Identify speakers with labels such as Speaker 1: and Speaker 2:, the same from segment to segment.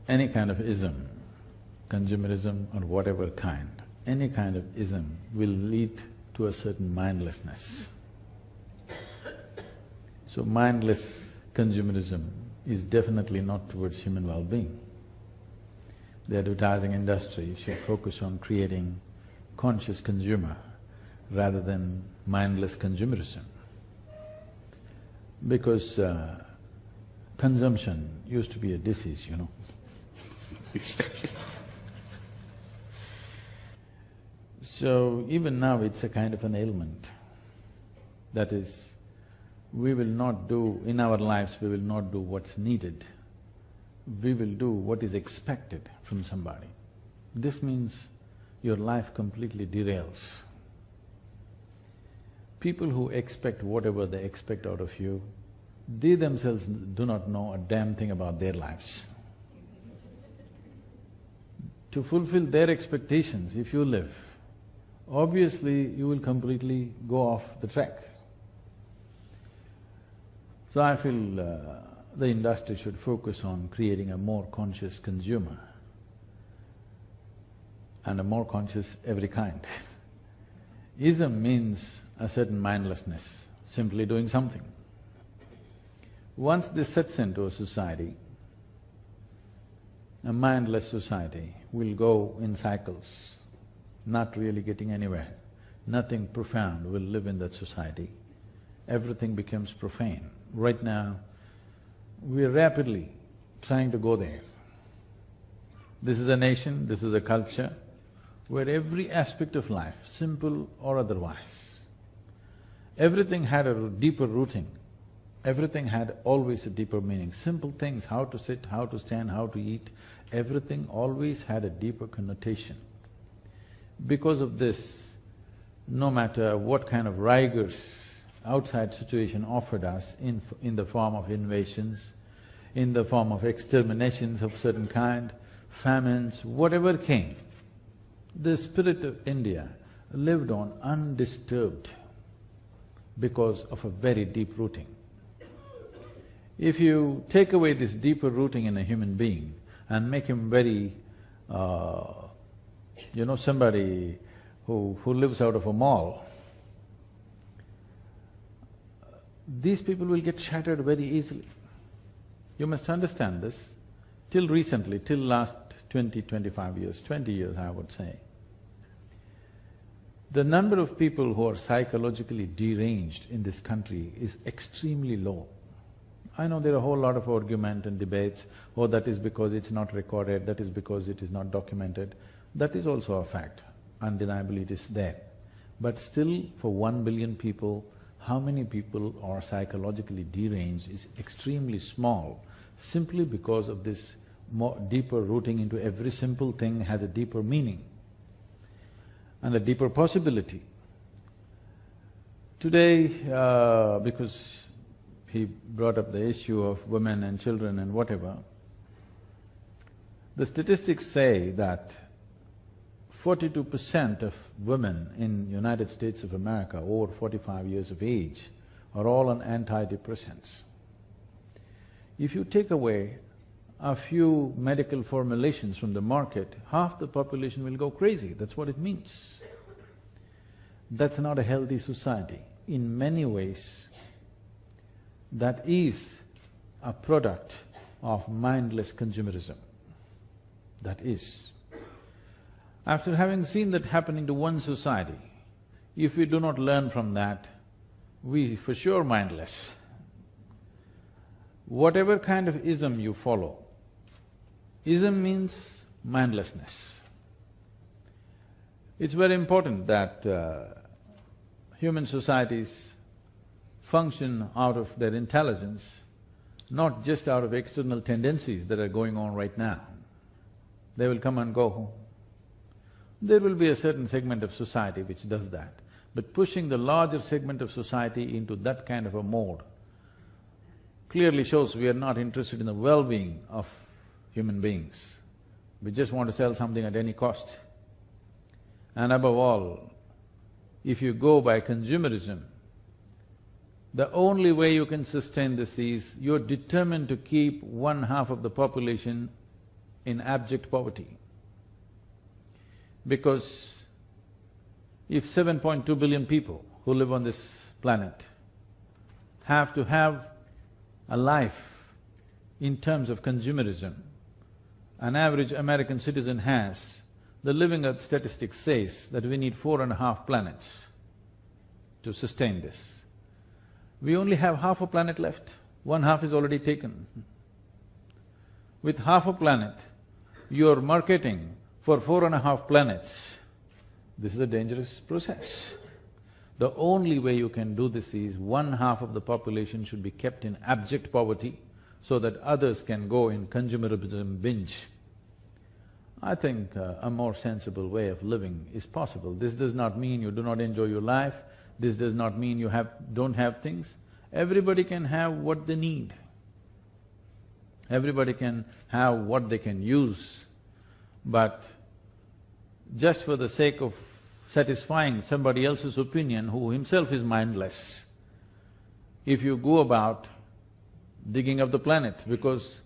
Speaker 1: any kind of ism, consumerism or whatever kind, any kind of ism will lead to a certain mindlessness. So mindless consumerism is definitely not towards human well-being. The advertising industry should focus on creating conscious consumer rather than mindless consumerism. Because consumption used to be a disease, you know. So even now it's a kind of an ailment. That is, we will not do… in our lives we will not do what's needed, we will do what is expected from somebody. This means your life completely derails. People who expect whatever they expect out of you, they themselves do not know a damn thing about their lives. To fulfill their expectations, if you live, obviously you will completely go off the track. So I feel the industry should focus on creating a more conscious consumer and a more conscious every kind. Ism means a certain mindlessness, simply doing something. Once this sets into a society, a mindless society will go in cycles, not really getting anywhere. Nothing profound will live in that society. Everything becomes profane. Right now, we are rapidly trying to go there. This is a nation, this is a culture where every aspect of life, simple or otherwise, everything had a deeper rooting, everything had always a deeper meaning. Simple things, how to sit, how to stand, how to eat, everything always had a deeper connotation. Because of this, no matter what kind of rigors outside situation offered us in the form of invasions, in the form of exterminations of certain kind, famines, whatever came, the spirit of India lived on undisturbed because of a very deep rooting. If you take away this deeper rooting in a human being and make him very, somebody who lives out of a mall, these people will get shattered very easily. You must understand this. Till recently, till last 20 years I would say, the number of people who are psychologically deranged in this country is extremely low. I know there are a whole lot of argument and debates, oh that is because it's not recorded, that is because it is not documented. That is also a fact, undeniably it is there. But still, for 1 billion people, how many people are psychologically deranged is extremely small, simply because of this more deeper rooting into every simple thing has a deeper meaning and a deeper possibility. Today, because he brought up the issue of women and children and whatever, the statistics say that 42% of women in United States of America over 45 years of age are all on antidepressants. If you take away a few medical formulations from the market, half the population will go crazy, that's what it means. That's not a healthy society. In many ways, that is a product of mindless consumerism. That is. After having seen that happening to one society, if we do not learn from that, we for sure mindless. Whatever kind of ism you follow, ism means mindlessness. It's very important that human societies function out of their intelligence, not just out of external tendencies that are going on right now. They will come and go. There will be a certain segment of society which does that, but pushing the larger segment of society into that kind of a mode clearly shows we are not interested in the well-being of human beings. We just want to sell something at any cost. And above all, if you go by consumerism, the only way you can sustain this is you're determined to keep one half of the population in abject poverty. Because if 7.2 billion people who live on this planet have to have a life in terms of consumerism, an average American citizen has, the Living Earth statistics says that we need 4.5 planets to sustain this. We only have half a planet left, one half is already taken. With half a planet, you're marketing for 4.5 planets. This is a dangerous process. The only way you can do this is one half of the population should be kept in abject poverty so that others can go in consumerism binge. I think a more sensible way of living is possible. This does not mean you do not enjoy your life, this does not mean you don't have things. Everybody can have what they need. Everybody can have what they can use, but just for the sake of satisfying somebody else's opinion who himself is mindless, if you go about digging up the planet, because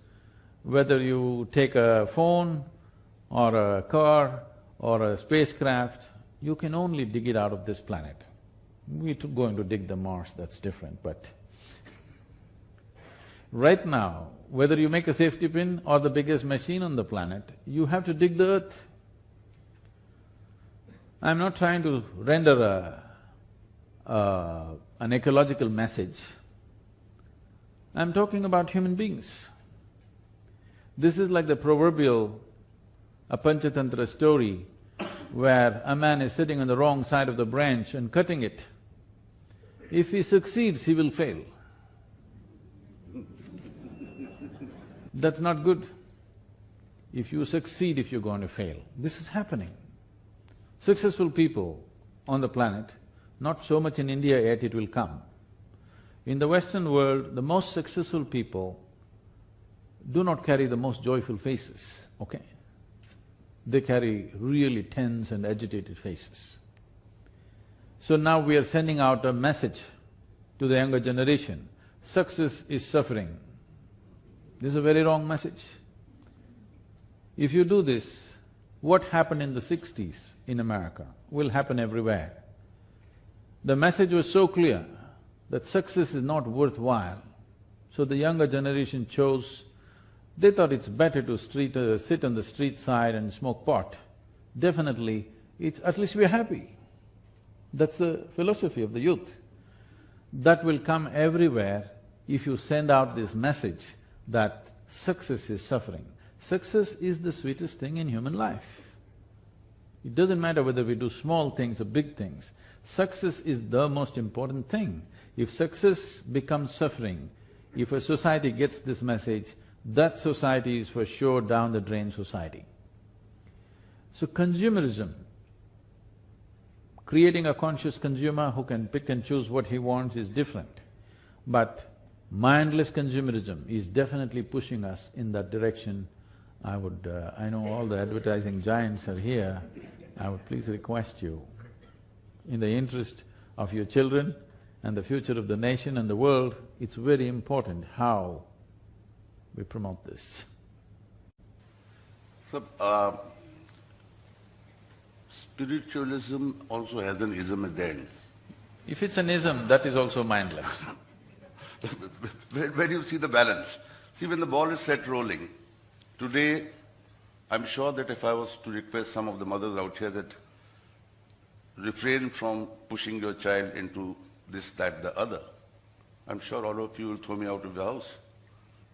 Speaker 1: whether you take a phone or a car or a spacecraft, you can only dig it out of this planet. We're going to dig the Mars, that's different, but right now, whether you make a safety pin or the biggest machine on the planet, you have to dig the earth. I'm not trying to render an ecological message. I'm talking about human beings. This is like the proverbial a Panchatantra story where a man is sitting on the wrong side of the branch and cutting it. If he succeeds, he will fail. That's not good. If you succeed, if you're going to fail. This is happening. Successful people on the planet, not so much in India yet, it will come. In the Western world, the most successful people do not carry the most joyful faces, okay? They carry really tense and agitated faces. So now we are sending out a message to the younger generation, success is suffering. This is a very wrong message. If you do this, what happened in the 60s in America will happen everywhere. The message was so clear that success is not worthwhile, so the younger generation chose, they thought it's better to sit on the street side and smoke pot. Definitely, at least we're happy. That's the philosophy of the youth. That will come everywhere if you send out this message that success is suffering. Success is the sweetest thing in human life. It doesn't matter whether we do small things or big things, success is the most important thing. If success becomes suffering, if a society gets this message, that society is for sure down the drain society. So consumerism, creating a conscious consumer who can pick and choose what he wants is different. But mindless consumerism is definitely pushing us in that direction. I know all the advertising giants are here, I would please request you, in the interest of your children and the future of the nation and the world, it's very important how we promote this.
Speaker 2: So, spiritualism also has an ism at the end.
Speaker 1: If it's an ism, that is also mindless.
Speaker 2: Where do you see the balance? See, when the ball is set rolling, today, I'm sure that if I was to request some of the mothers out here that refrain from pushing your child into this, that, the other, I'm sure all of you will throw me out of the house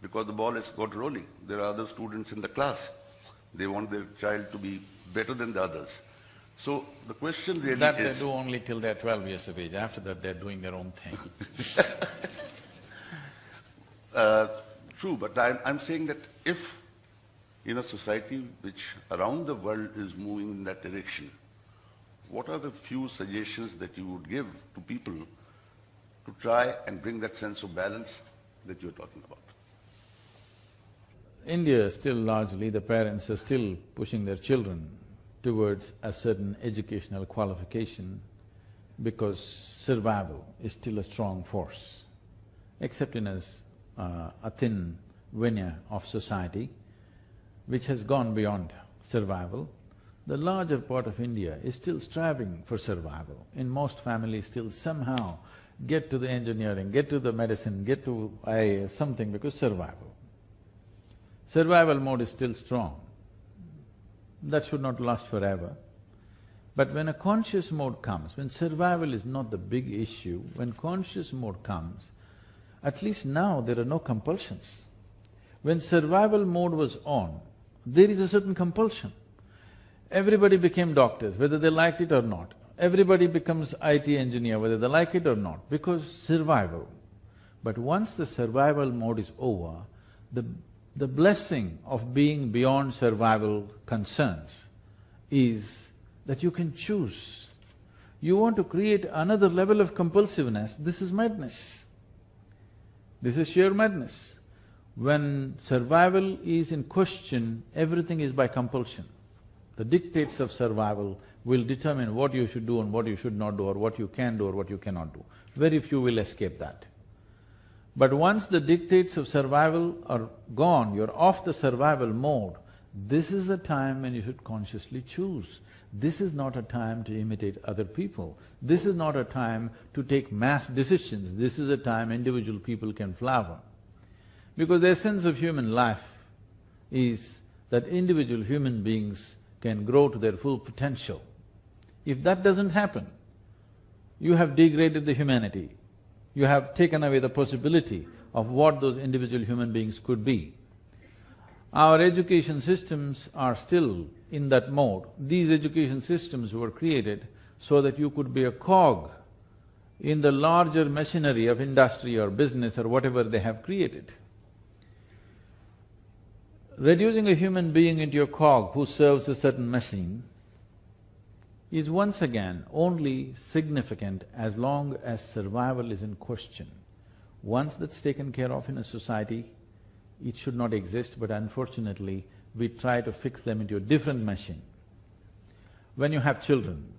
Speaker 2: because the ball has got rolling. There are other students in the class. They want their child to be better than the others. So the question really
Speaker 1: that
Speaker 2: is…
Speaker 1: they do only till they're 12 years of age. After that, they're doing their own thing.
Speaker 2: True, but I'm saying that if in a society which around the world is moving in that direction, what are the few suggestions that you would give to people to try and bring that sense of balance that you're talking about?
Speaker 1: India, still largely, the parents are still pushing their children towards a certain educational qualification because survival is still a strong force. Except in a thin veneer of society, which has gone beyond survival. The larger part of India is still striving for survival. In most families still somehow get to the engineering, get to the medicine, get to IAS, something because survival. Survival mode is still strong. That should not last forever. But when a conscious mode comes, when survival is not the big issue, when conscious mode comes, at least now there are no compulsions. When survival mode was on, there is a certain compulsion. Everybody became doctors, whether they liked it or not. Everybody becomes IT engineer, whether they like it or not, because survival. But once the survival mode is over, the blessing of being beyond survival concerns is that you can choose. You want to create another level of compulsiveness, this is madness. This is sheer madness. When survival is in question, everything is by compulsion. The dictates of survival will determine what you should do and what you should not do, or what you can do or what you cannot do. Very few will escape that. But once the dictates of survival are gone, you're off the survival mode, this is a time when you should consciously choose. This is not a time to imitate other people. This is not a time to take mass decisions. This is a time individual people can flower. Because the essence of human life is that individual human beings can grow to their full potential. If that doesn't happen, you have degraded the humanity. You have taken away the possibility of what those individual human beings could be. Our education systems are still in that mode. These education systems were created so that you could be a cog in the larger machinery of industry or business or whatever they have created. Reducing a human being into a cog who serves a certain machine is once again only significant as long as survival is in question. Once that's taken care of in a society, it should not exist, but unfortunately, we try to fix them into a different machine. When you have children,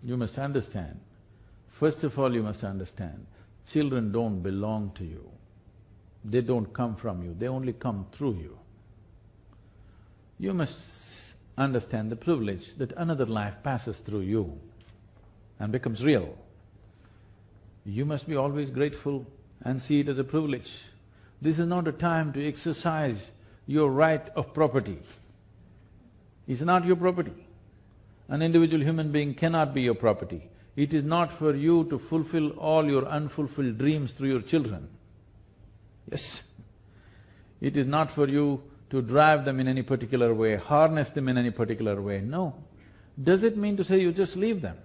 Speaker 1: you must understand, first of all you must understand, children don't belong to you. They don't come from you, they only come through you. You must understand the privilege that another life passes through you and becomes real. You must be always grateful and see it as a privilege. This is not a time to exercise your right of property. It's not your property. An individual human being cannot be your property. It is not for you to fulfill all your unfulfilled dreams through your children. Yes. It is not for you to drive them in any particular way, harness them in any particular way, no. Does it mean to say you just leave them?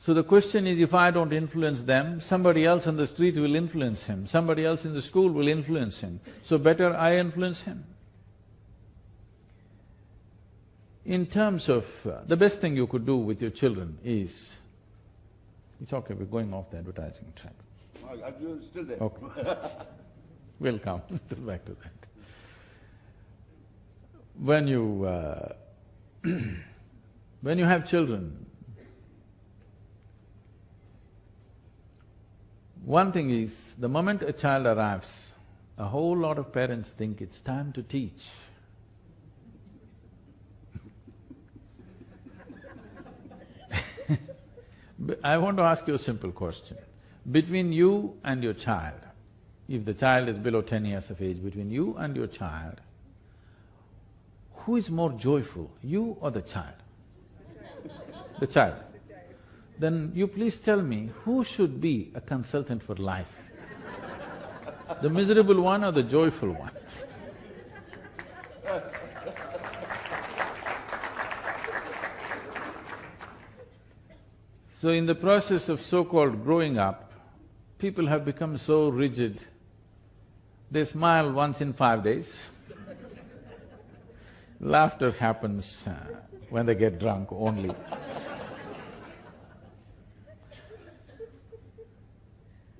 Speaker 1: So the question is, if I don't influence them, somebody else on the street will influence him, somebody else in the school will influence him, so better I influence him. In terms of… the best thing you could do with your children is… It's okay, we're going off the advertising track.
Speaker 2: I'm still there.
Speaker 1: Okay. We'll come back to that. When you… when you have children, one thing is, the moment a child arrives, a whole lot of parents think it's time to teach. I want to ask you a simple question. Between you and your child, if the child is below 10 years of age, between you and your child, who is more joyful, you or the child? The child. Then you please tell me, who should be a consultant for life? The miserable one or the joyful one? So in the process of so-called growing up, people have become so rigid, they smile once in 5 days. Laughter happens when they get drunk only.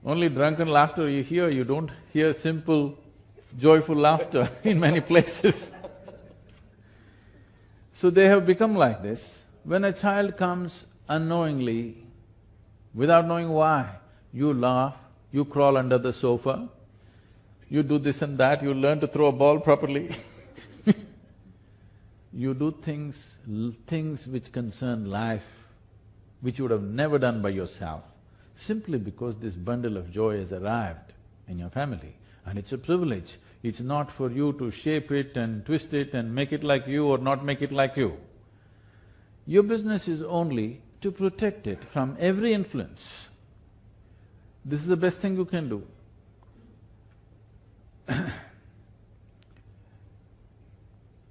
Speaker 1: Only drunken laughter you hear, you don't hear simple, joyful laughter in many places. So they have become like this. When a child comes unknowingly, without knowing why, you laugh, you crawl under the sofa, You do this and that, you learn to throw a ball properly. You do things which concern life, which you would have never done by yourself, simply because this bundle of joy has arrived in your family. And it's a privilege. It's not for you to shape it and twist it and make it like you or not make it like you. Your business is only to protect it from every influence. This is the best thing you can do.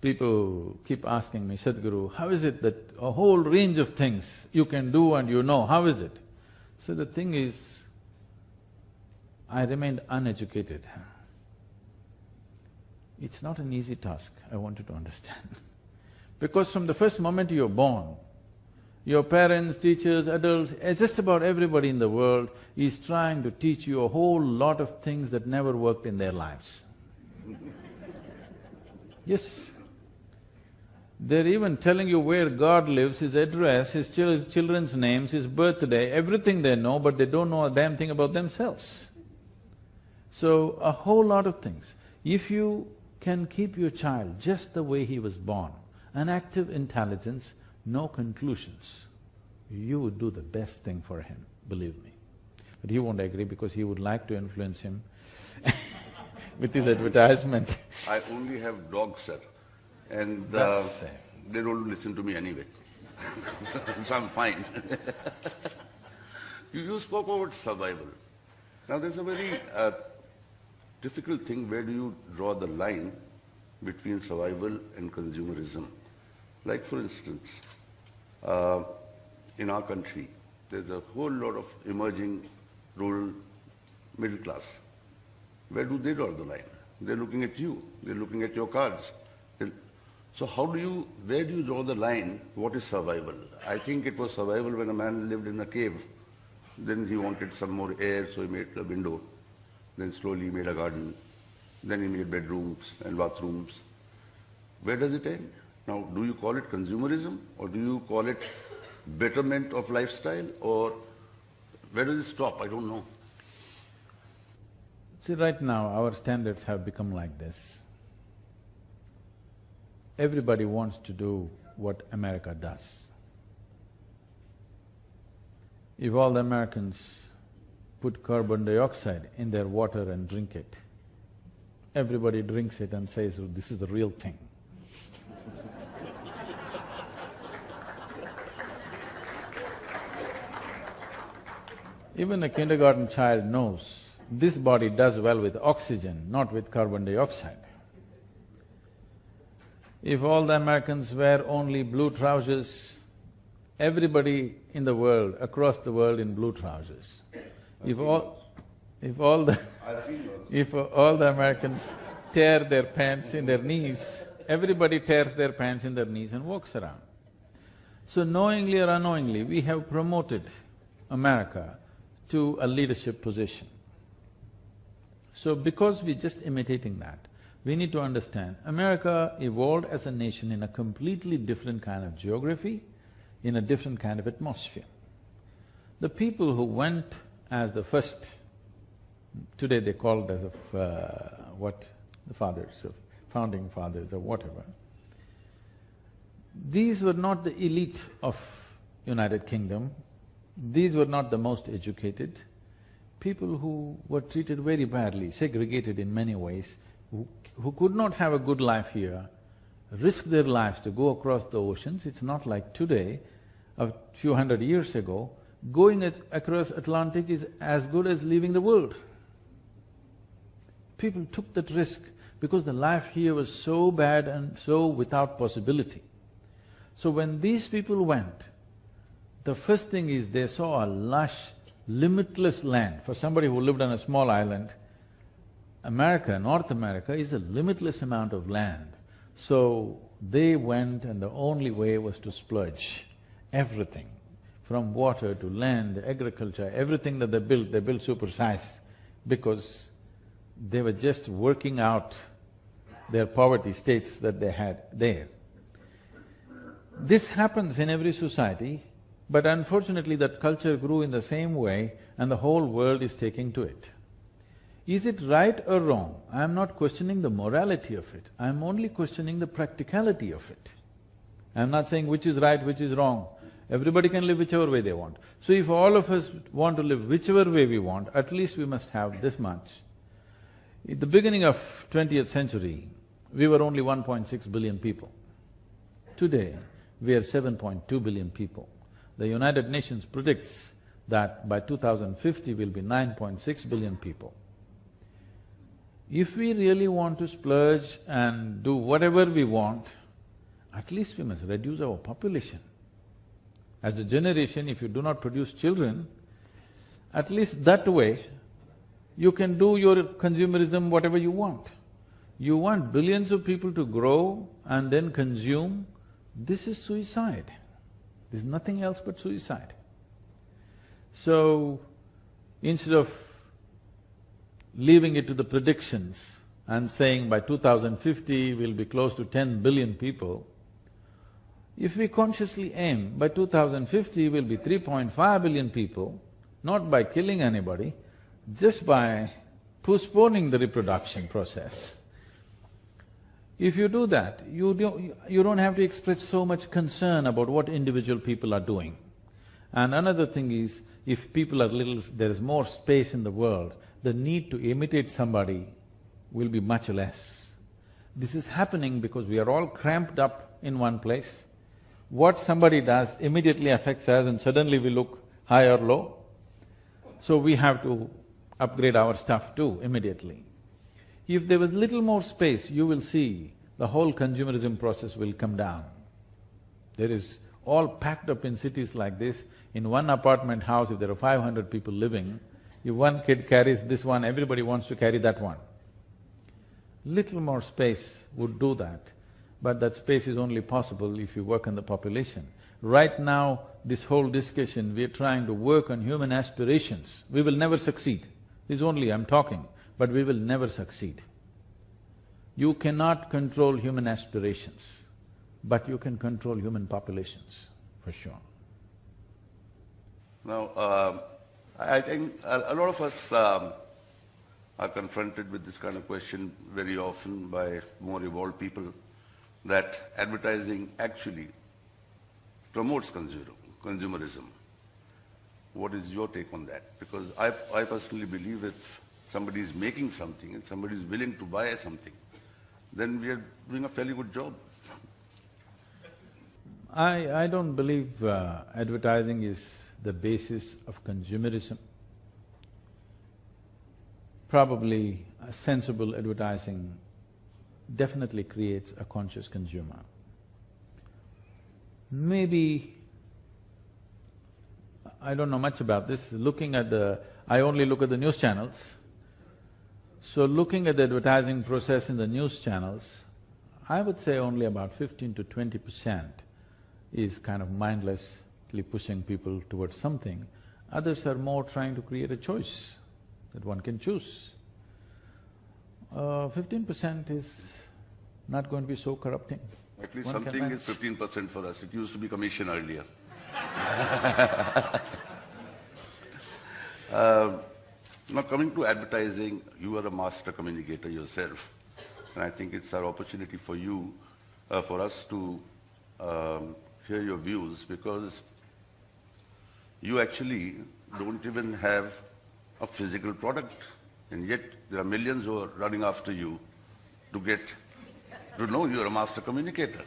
Speaker 1: People keep asking me, Sadhguru, how is it that a whole range of things you can do and you know, how is it? So the thing is, I remained uneducated. It's not an easy task, I want you to understand. Because from the first moment you're born, your parents, teachers, adults, just about everybody in the world is trying to teach you a whole lot of things that never worked in their lives. Yes. They're even telling you where God lives, His address, His children's names, His birthday, everything they know, but they don't know a damn thing about themselves. So, a whole lot of things. If you can keep your child just the way he was born, an active intelligence, no conclusions, you would do the best thing for him, believe me. But he won't agree because he would like to influence him with his advertisement.
Speaker 2: I only have dogs, sir, and they don't listen to me anyway. So I'm fine. You spoke about survival. Now there's a very difficult thing, where do you draw the line between survival and consumerism? Like for instance, in our country, there's a whole lot of emerging rural middle class. Where do they draw the line? They're looking at you, they're looking at your cards. So where do you draw the line? What is survival? I think it was survival when a man lived in a cave. Then he wanted some more air, so he made a window. Then slowly he made a garden. Then he made bedrooms and bathrooms. Where does it end? Now, do you call it consumerism, or do you call it betterment of lifestyle, or where does it stop? I don't know.
Speaker 1: See, right now our standards have become like this. Everybody wants to do what America does. If all the Americans put carbon dioxide in their water and drink it, everybody drinks it and says, oh, this is the real thing. Even a kindergarten child knows this body does well with oxygen, not with carbon dioxide. If all the Americans wear only blue trousers, everybody in the world, across the world in blue trousers. If all the Americans tear their pants in their knees, everybody tears their pants in their knees and walks around. So knowingly or unknowingly, we have promoted America to a leadership position. So because we're just imitating that, we need to understand America evolved as a nation in a completely different kind of geography, in a different kind of atmosphere. The people who went as the first, today they call it as the fathers, of founding fathers or whatever, these were not the elite of United Kingdom, these were not the most educated, people who were treated very badly, segregated in many ways, who could not have a good life here, risked their lives to go across the oceans. It's not like today, a few hundred years ago, going across Atlantic is as good as leaving the world. People took that risk because the life here was so bad and so without possibility. So when these people went, the first thing is they saw a lush, limitless land. For somebody who lived on a small island, America, North America is a limitless amount of land. So they went and the only way was to splurge everything, from water to land, agriculture, everything that they built supersize because they were just working out their poverty states that they had there. This happens in every society, but unfortunately that culture grew in the same way and the whole world is taking to it. Is it right or wrong? I am not questioning the morality of it, I am only questioning the practicality of it. I am not saying which is right, which is wrong. Everybody can live whichever way they want. So if all of us want to live whichever way we want, at least we must have this much. At the beginning of 20th century, we were only 1.6 billion people. Today, we are 7.2 billion people. The United Nations predicts that by 2050 we'll be 9.6 billion people. If we really want to splurge and do whatever we want, at least we must reduce our population. As a generation, if you do not produce children, at least that way, you can do your consumerism whatever you want. You want billions of people to grow and then consume, this is suicide. This is nothing else but suicide. So, instead of leaving it to the predictions and saying by 2050 we'll be close to 10 billion people, if we consciously aim by 2050 we'll be 3.5 billion people, not by killing anybody, just by postponing the reproduction process. If you do that, you don't have to express so much concern about what individual people are doing. And another thing is, if people are little… there is more space in the world, the need to imitate somebody will be much less. This is happening because we are all cramped up in one place. What somebody does immediately affects us and suddenly we look high or low. So we have to upgrade our stuff too immediately. If there was little more space, you will see the whole consumerism process will come down. There is all packed up in cities like this. In one apartment house, if there are 500 people living, if one kid carries this one, everybody wants to carry that one. Little more space would do that, but that space is only possible if you work on the population. Right now, this whole discussion, we are trying to work on human aspirations. We will never succeed. This is only I'm talking, but we will never succeed. You cannot control human aspirations, but you can control human populations, for sure.
Speaker 2: Now, I think a lot of us are confronted with this kind of question very often by more evolved people, that advertising actually promotes consumerism. What is your take on that? Because I personally believe if somebody is making something and somebody is willing to buy something, then we are doing a fairly good job.
Speaker 1: I don't believe advertising is the basis of consumerism. Probably a sensible advertising definitely creates a conscious consumer. Maybe, I don't know much about this, looking at the… I only look at the news channels. So looking at the advertising process in the news channels, I would say only about 15 to 20% is kind of mindlessly pushing people towards something. Others are more trying to create a choice that one can choose. 15% is not going to be so corrupting.
Speaker 2: At least something is 15% for us. It used to be commission earlier. Now coming to advertising, you are a master communicator yourself, and I think it's our opportunity for you, for us to hear your views, because you actually don't even have a physical product, and yet there are millions who are running after you to know you're a master communicator.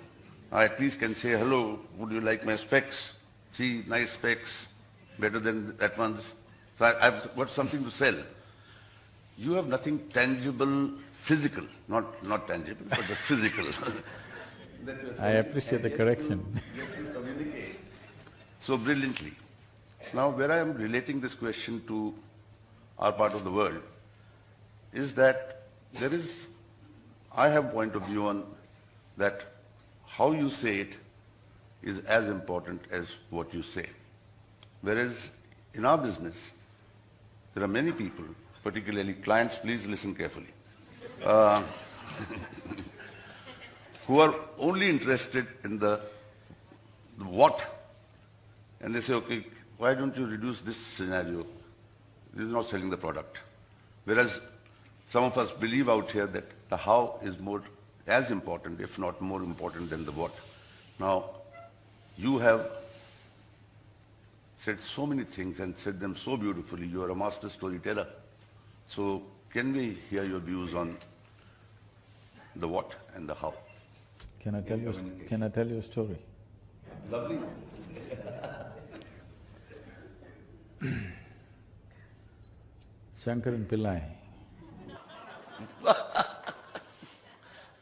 Speaker 2: I at least can say, hello, would you like my specs? See, nice specs, better than that one's. So I've got something to sell. You have nothing tangible, physical, not tangible, but the physical.
Speaker 1: I appreciate the correction.
Speaker 2: You communicate so brilliantly. Now, where I am relating this question to our part of the world is that I have a point of view on that how you say it is as important as what you say. Whereas in our business, there are many people, particularly clients, please listen carefully, who are only interested in the what, and they say, okay, why don't you reduce this scenario? This is not selling the product. Whereas some of us believe out here that the how is more as important, if not more important than the what. Now, you have said so many things and said them so beautifully. You are a master storyteller. So can we hear your views on the what and the how?
Speaker 1: Can I tell you a story?
Speaker 2: Lovely.
Speaker 1: Shankaran Pillai.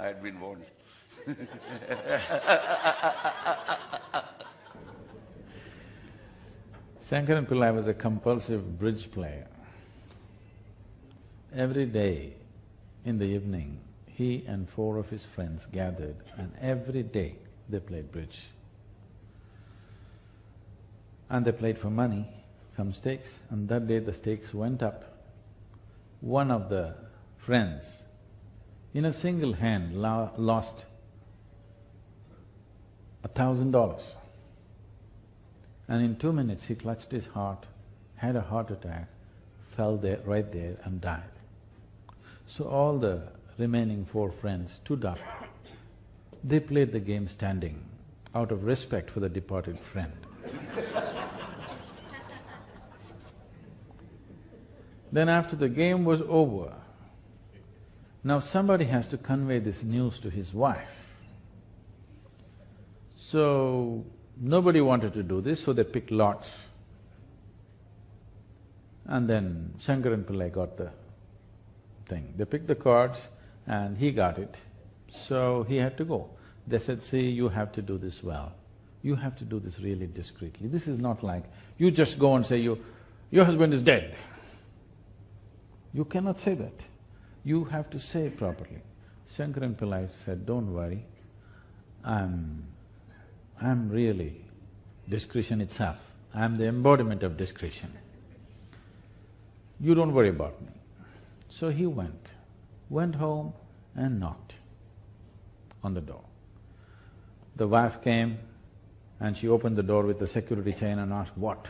Speaker 2: I had been warned.
Speaker 1: Shankaran Pillai was a compulsive bridge player. Every day in the evening, he and 4 of his friends gathered and every day they played bridge. And they played for money, some stakes, and that day the stakes went up. One of the friends, in a single hand, lost $1,000. And in 2 minutes he clutched his heart, had a heart attack, fell there, right there and died. So all the remaining 4 friends stood up. They played the game standing, out of respect for the departed friend. Then after the game was over, now somebody has to convey this news to his wife. So, nobody wanted to do this, so they picked lots. And then Shankaran Pillai got the thing. They picked the cards and he got it, so he had to go. They said, see, you have to do this well. You have to do this really discreetly. This is not like you just go and say, your husband is dead. You cannot say that. You have to say it properly. Shankaran Pillai said, don't worry, I'm really discretion itself. I'm the embodiment of discretion. You don't worry about me. So he went home and knocked on the door. The wife came and she opened the door with the security chain and asked, what?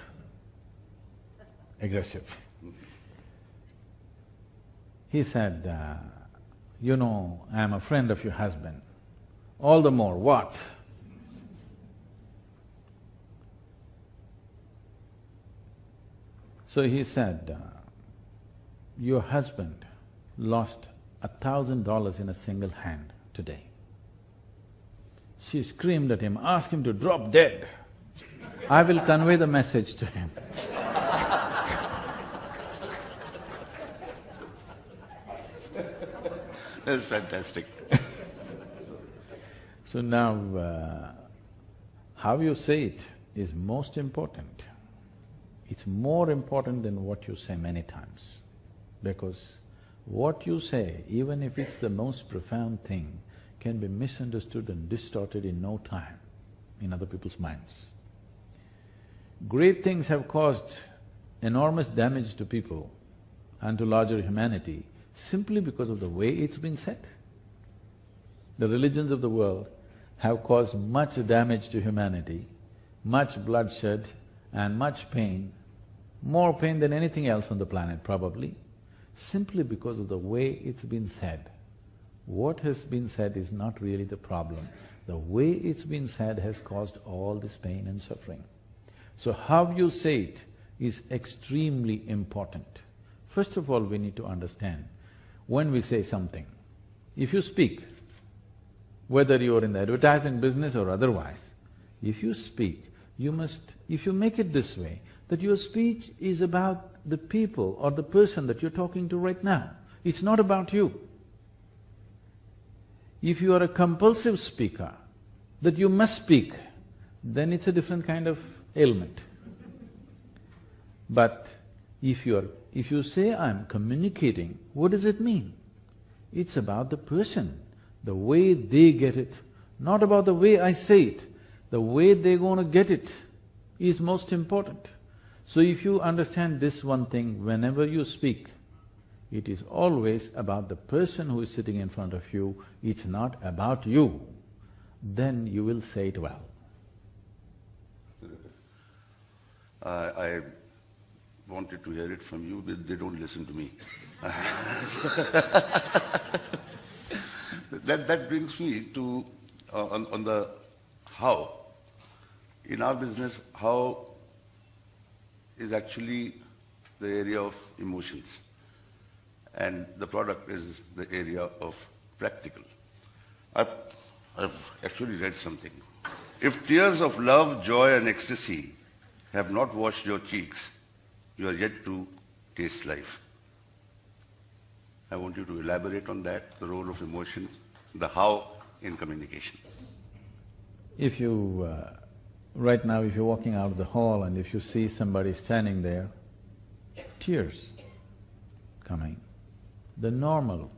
Speaker 1: Aggressive. He said, you know, I'm a friend of your husband. All the more, what? So he said, your husband lost $1,000 in a single hand today. She screamed at him, ask him to drop dead. I will convey the message to him.
Speaker 2: That's fantastic.
Speaker 1: So now, how you say it is most important. It's more important than what you say many times, because what you say, even if it's the most profound thing, can be misunderstood and distorted in no time in other people's minds. Great things have caused enormous damage to people and to larger humanity simply because of the way it's been said. The religions of the world have caused much damage to humanity, much bloodshed and much pain, more pain than anything else on the planet probably, simply because of the way it's been said. What has been said is not really the problem. The way it's been said has caused all this pain and suffering. So how you say it is extremely important. First of all, we need to understand, when we say something, if you speak, whether you're in the advertising business or otherwise, if you speak, you must… if you make it this way, that your speech is about the people or the person that you're talking to right now, it's not about you. If you are a compulsive speaker, that you must speak, then it's a different kind of ailment. But if you say, I'm communicating, what does it mean? It's about the person, the way they get it, not about the way I say it. The way they're gonna get it is most important. So if you understand this one thing, whenever you speak, it is always about the person who is sitting in front of you, it's not about you, then you will say it well.
Speaker 2: wanted to hear it from you, but they don't listen to me. That brings me to, on the how. In our business, how is actually the area of emotions, and the product is the area of practical. I've actually read something. If tears of love, joy and ecstasy have not washed your cheeks, you are yet to taste life. I want you to elaborate on that, the role of emotion, the how in communication.
Speaker 1: If you… right now, if you're walking out of the hall and if you see somebody standing there, tears coming, the normal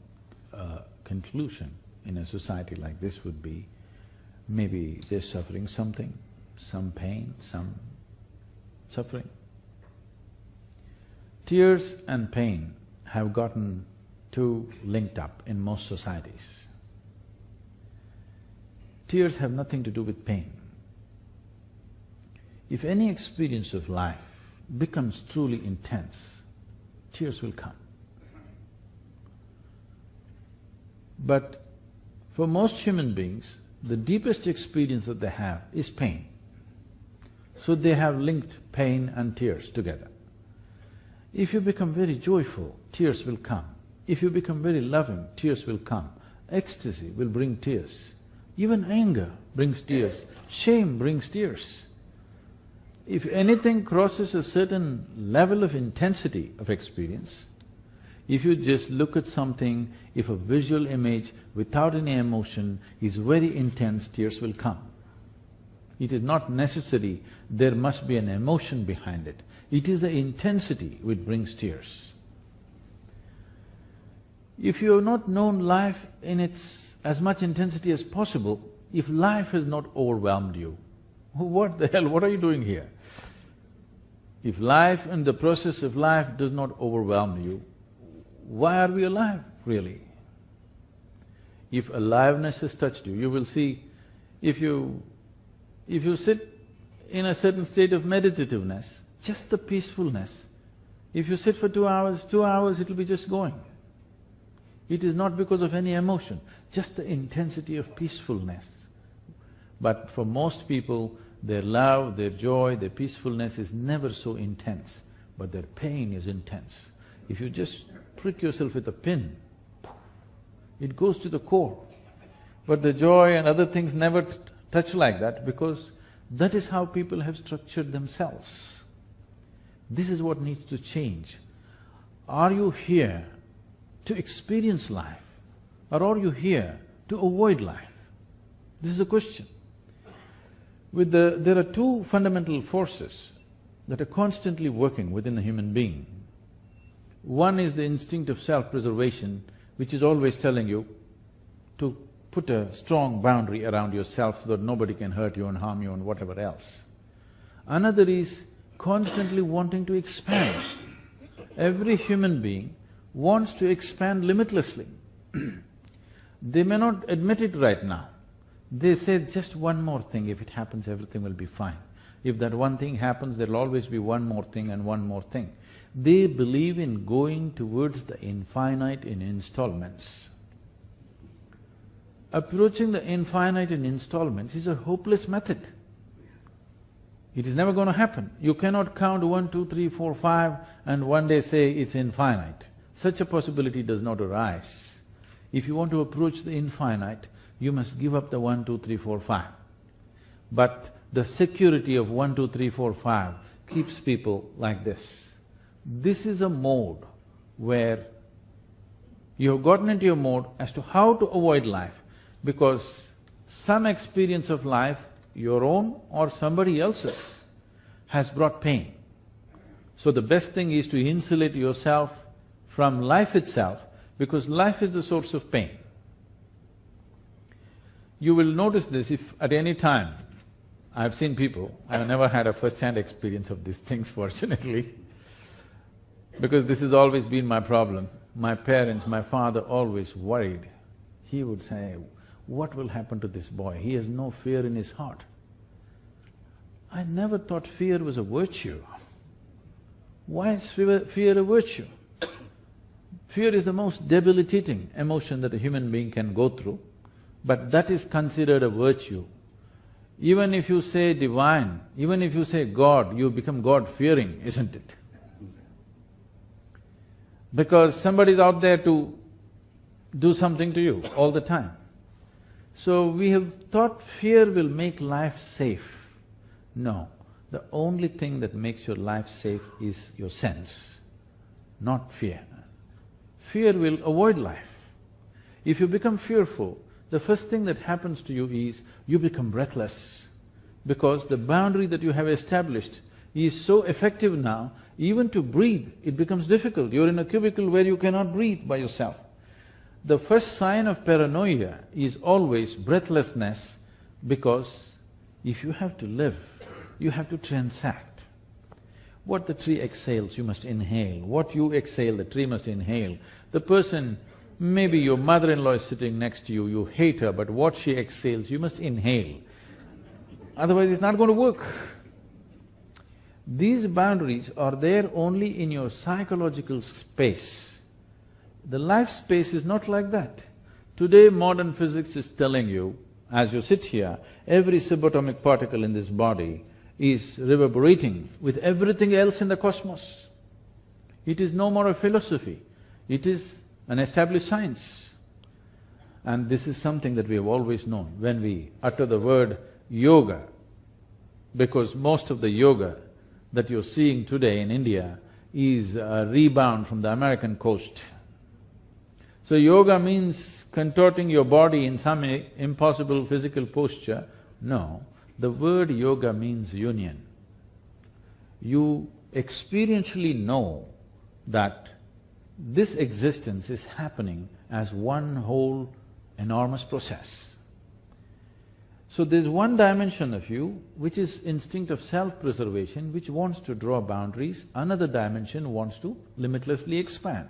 Speaker 1: conclusion in a society like this would be, maybe they're suffering something, some pain, some suffering. Tears and pain have gotten too linked up in most societies. Tears have nothing to do with pain. If any experience of life becomes truly intense, tears will come. But for most human beings, the deepest experience that they have is pain. So they have linked pain and tears together. If you become very joyful, tears will come. If you become very loving, tears will come. Ecstasy will bring tears. Even anger brings tears. Shame brings tears. If anything crosses a certain level of intensity of experience, if you just look at something, if a visual image without any emotion is very intense, tears will come. It is not necessary there must be an emotion behind it. It is the intensity which brings tears. If you have not known life in its as much intensity as possible, if life has not overwhelmed you, what the hell, what are you doing here? If life and the process of life does not overwhelm you, why are we alive, really? If aliveness has touched you, you will see, if you sit in a certain state of meditativeness, just the peacefulness, if you sit for 2 hours, it'll be just going. It is not because of any emotion, just the intensity of peacefulness. But for most people, their love, their joy, their peacefulness is never so intense, but their pain is intense. If you just prick yourself with a pin, it goes to the core. But the joy and other things never touch like that, because that is how people have structured themselves. This is what needs to change. Are you here to experience life, or are you here to avoid life? This is a question. There are two fundamental forces that are constantly working within a human being. One is the instinct of self-preservation, which is always telling you to put a strong boundary around yourself so that nobody can hurt you and harm you and whatever else. Another is constantly wanting to expand. Every human being wants to expand limitlessly. They may not admit it right now. They say, just one more thing, if it happens, everything will be fine. If that one thing happens, there'll always be one more thing and one more thing. They believe in going towards the infinite in installments. Approaching the infinite in installments is a hopeless method. It is never going to happen. You cannot count 1, 2, 3, 4, 5 and one day say it's infinite. Such a possibility does not arise. If you want to approach the infinite, you must give up the 1, 2, 3, 4, 5. But the security of 1, 2, 3, 4, 5 keeps people like this. This is a mode where you have gotten into a mode as to how to avoid life, because some experience of life, your own or somebody else's, has brought pain. So the best thing is to insulate yourself from life itself, because life is the source of pain. You will notice this if at any time, I've seen people, I've never had a first-hand experience of these things fortunately, because this has always been my problem. My parents, my father always worried. He would say, what will happen to this boy? He has no fear in his heart. I never thought fear was a virtue. Why is fear a virtue? Fear is the most debilitating emotion that a human being can go through, but that is considered a virtue. Even if you say divine, even if you say God, you become God-fearing, isn't it? Because somebody's out there to do something to you all the time. So we have thought fear will make life safe. No, the only thing that makes your life safe is your sense, not fear. Fear will avoid life. If you become fearful, the first thing that happens to you is you become breathless, because the boundary that you have established is so effective now, even to breathe, it becomes difficult. You're in a cubicle where you cannot breathe by yourself. The first sign of paranoia is always breathlessness, because if you have to live, you have to transact. What the tree exhales, you must inhale. What you exhale, the tree must inhale. The person, maybe your mother-in-law is sitting next to you, you hate her, but what she exhales, you must inhale. Otherwise it's not going to work. These boundaries are there only in your psychological space. The life space is not like that. Today modern physics is telling you, as you sit here, every subatomic particle in this body is reverberating with everything else in the cosmos. It is no more a philosophy, it is an established science. And this is something that we have always known when we utter the word yoga, because most of the yoga that you're seeing today in India is a rebound from the American coast. So yoga means contorting your body in some impossible physical posture. No, the word yoga means union. You experientially know that this existence is happening as one whole enormous process. So there's one dimension of you which is instinct of self-preservation, which wants to draw boundaries, another dimension wants to limitlessly expand.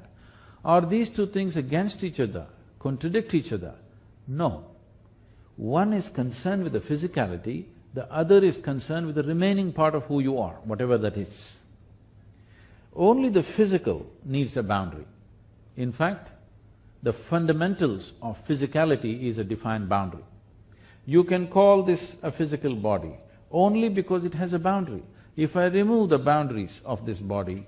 Speaker 1: Are these two things against each other, contradict each other? No. One is concerned with the physicality, the other is concerned with the remaining part of who you are, whatever that is. Only the physical needs a boundary. In fact, the fundamentals of physicality is a defined boundary. You can call this a physical body only because it has a boundary. If I remove the boundaries of this body,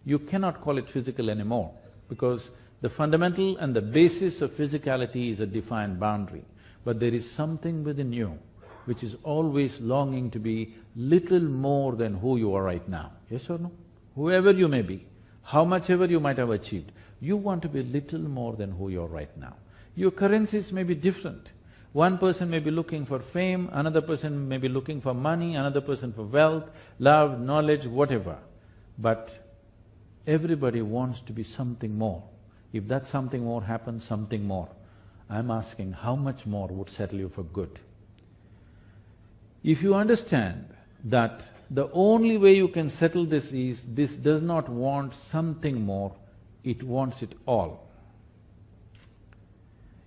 Speaker 1: you cannot call it physical anymore, because the fundamental and the basis of physicality is a defined boundary. But there is something within you which is always longing to be little more than who you are right now. Yes or no? Whoever you may be, how much ever you might have achieved, you want to be little more than who you are right now. Your currencies may be different. One person may be looking for fame, another person may be looking for money, another person for wealth, love, knowledge, whatever. But everybody wants to be something more. If that something more happens, something more. I'm asking, how much more would settle you for good? If you understand that the only way you can settle this is, this does not want something more, it wants it all.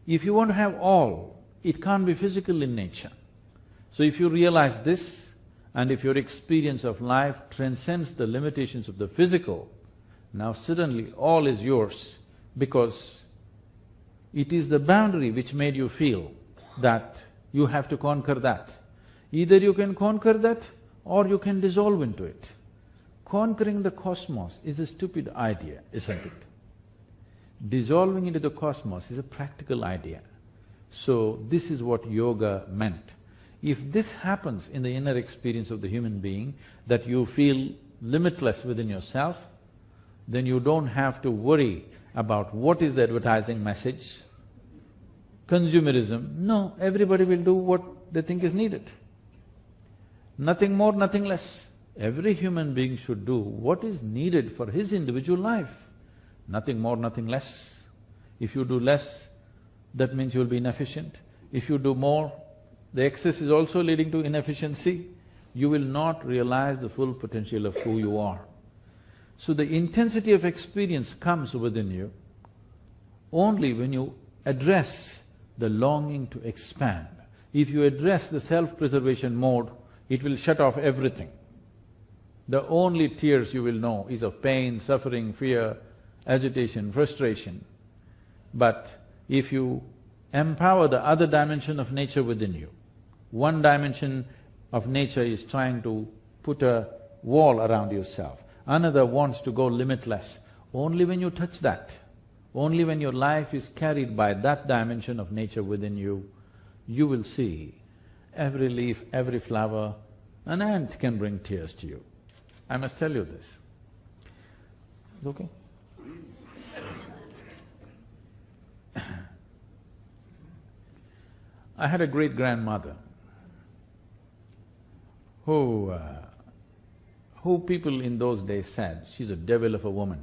Speaker 1: If you want to have all, it can't be physical in nature. So if you realize this, and if your experience of life transcends the limitations of the physical, now suddenly all is yours, because it is the boundary which made you feel that you have to conquer that. Either you can conquer that or you can dissolve into it. Conquering the cosmos is a stupid idea, isn't it? Dissolving into the cosmos is a practical idea. So this is what yoga meant. If this happens in the inner experience of the human being, that you feel limitless within yourself, then you don't have to worry about what is the advertising message. Consumerism, no, everybody will do what they think is needed. Nothing more, nothing less. Every human being should do what is needed for his individual life. Nothing more, nothing less. If you do less, that means you'll be inefficient. If you do more, the excess is also leading to inefficiency. You will not realize the full potential of who you are. So the intensity of experience comes within you only when you address the longing to expand. If you address the self-preservation mode, it will shut off everything. The only tears you will know is of pain, suffering, fear, agitation, frustration. But if you empower the other dimension of nature within you, one dimension of nature is trying to put a wall around yourself, another wants to go limitless. Only when you touch that, only when your life is carried by that dimension of nature within you, you will see every leaf, every flower, an ant can bring tears to you. I must tell you this. It's okay? I had a great-grandmother who people in those days said, she's a devil of a woman.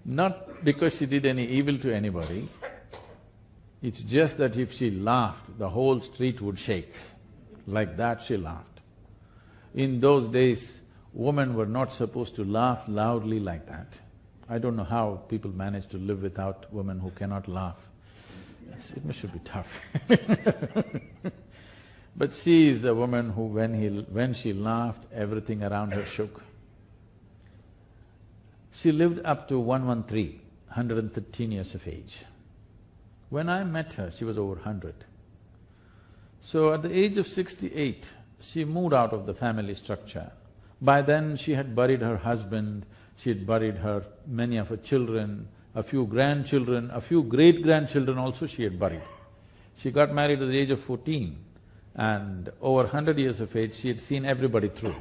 Speaker 1: Not because she did any evil to anybody, it's just that if she laughed, the whole street would shake. Like that she laughed. In those days, women were not supposed to laugh loudly like that. I don't know how people manage to live without women who cannot laugh. It should be tough. But she is a woman who when she laughed, everything around her shook. She lived up to 113, 113 years of age. When I met her, she was over 100. So at the age of 68, she moved out of the family structure. By then, she had buried her husband, she had buried many of her children, a few grandchildren, a few great-grandchildren also she had buried. She got married at the age of 14, and over 100 years of age, she had seen everybody through.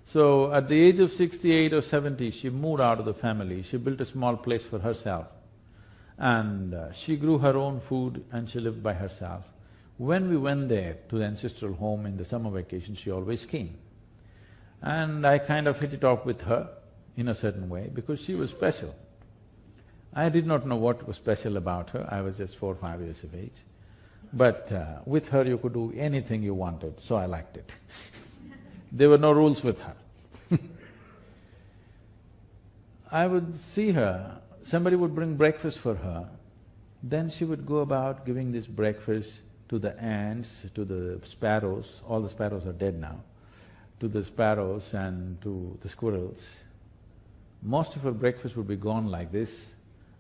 Speaker 1: So at the age of 68 or 70, she moved out of the family, she built a small place for herself, and she grew her own food and she lived by herself. When we went there to the ancestral home in the summer vacation, she always came. And I kind of hit it off with her in a certain way because she was special. I did not know what was special about her, I was just 4 or 5 years of age. But with her you could do anything you wanted, so I liked it. There were no rules with her. I would see her, somebody would bring breakfast for her, then she would go about giving this breakfast to the ants, to the sparrows, all the sparrows are dead now, to the sparrows and to the squirrels. Most of her breakfast would be gone like this,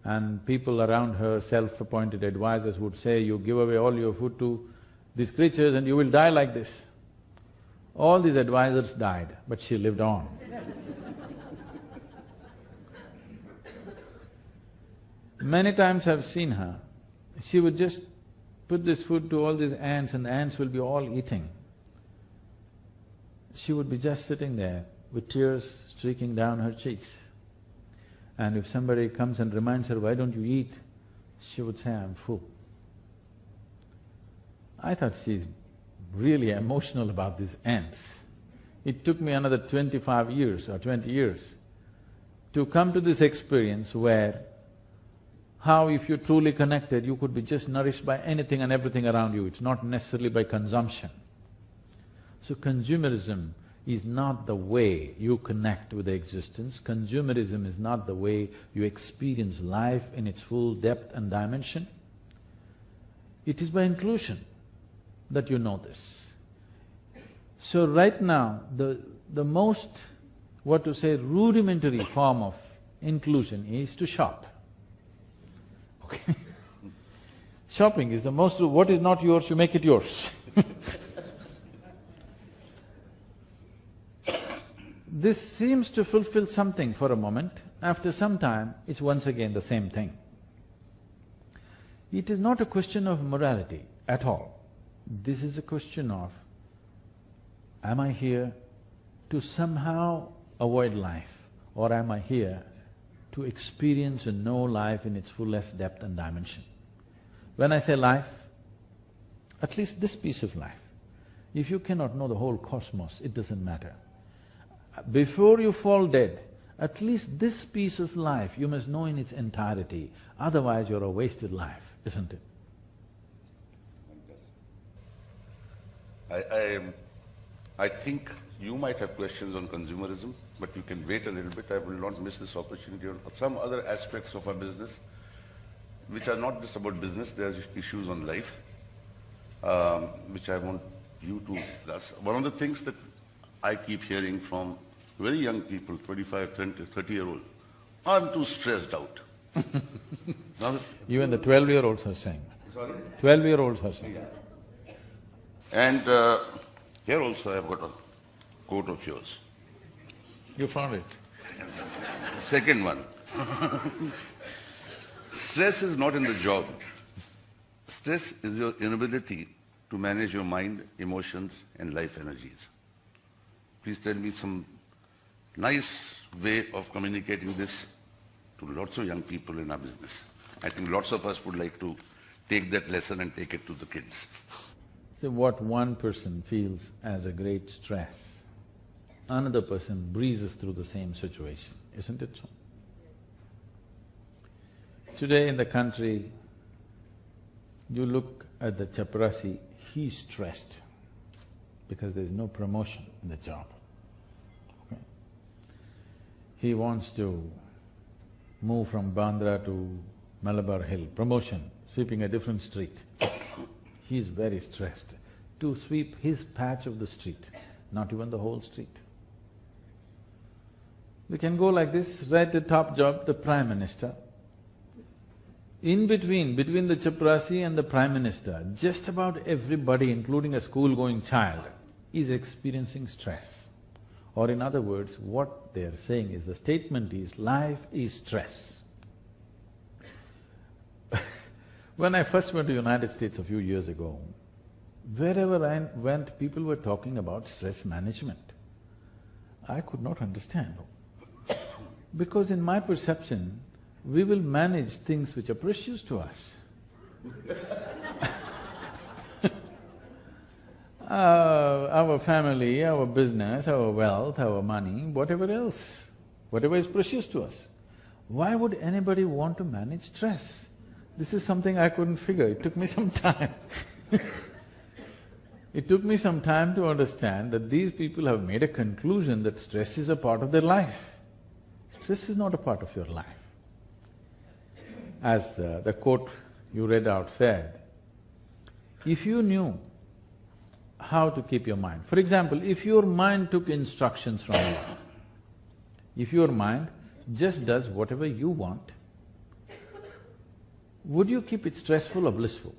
Speaker 1: and people around her, self-appointed advisors would say, you give away all your food to these creatures and you will die like this. All these advisors died, but she lived on. Many times I've seen her, she would just put this food to all these ants and the ants will be all eating. She would be just sitting there with tears streaking down her cheeks. And if somebody comes and reminds her, why don't you eat? She would say, I'm full. I thought she's really emotional about these ants. It took me another 25 years or 20 years to come to this experience where how if you're truly connected, you could be just nourished by anything and everything around you, it's not necessarily by consumption. So consumerism is not the way you connect with the existence, consumerism is not the way you experience life in its full depth and dimension. It is by inclusion that you know this. So right now, the most, what to say, rudimentary form of inclusion is to shop. Okay? Shopping is the most… what is not yours, you make it yours. This seems to fulfill something for a moment, after some time, it's once again the same thing. It is not a question of morality at all. This is a question of, am I here to somehow avoid life, or am I here to experience and know life in its fullest depth and dimension? When I say life, at least this piece of life, if you cannot know the whole cosmos, it doesn't matter. Before you fall dead, at least this piece of life you must know in its entirety, otherwise you're a wasted life, isn't it?
Speaker 2: I think you might have questions on consumerism, but you can wait a little bit. I will not miss this opportunity on some other aspects of our business, which are not just about business, there are issues on life, which I want you too. That's one of the things that I keep hearing from very young people, 25, 30-year-old. I'm too stressed out. Now,
Speaker 1: Even the 12-year-olds are saying.
Speaker 2: sorry?
Speaker 1: 12-year-olds are saying.
Speaker 2: And here also I've got a quote of yours.
Speaker 1: You found it?
Speaker 2: Second one. Stress is not in the job. Stress is your inability to manage your mind, emotions, and life energies. Please tell me some nice way of communicating this to lots of young people in our business. I think lots of us would like to take that lesson and take it to the kids.
Speaker 1: See, what one person feels as a great stress, another person breezes through the same situation, isn't it so? Today in the country, you look at the chaprasi, he's stressed because there's no promotion in the job. Okay? He wants to move from Bandra to Malabar Hill, promotion, sweeping a different street. He's very stressed to sweep his patch of the street, not even the whole street. We can go like this, right at the top job, the Prime Minister. In between the chaprasi and the Prime Minister, just about everybody, including a school-going child, is experiencing stress. Or in other words, what they are saying is, the statement is, life is stress. When I first went to United States a few years ago, wherever I went, people were talking about stress management. I could not understand. Because in my perception, we will manage things which are precious to us. Our family, our business, our wealth, our money, whatever else, whatever is precious to us. Why would anybody want to manage stress? This is something I couldn't figure, it took me some time. It took me some time to understand that these people have made a conclusion that stress is a part of their life. Stress is not a part of your life. As the quote you read out said, if you knew how to keep your mind, for example, if your mind took instructions from you, if your mind just does whatever you want, would you keep it stressful or blissful?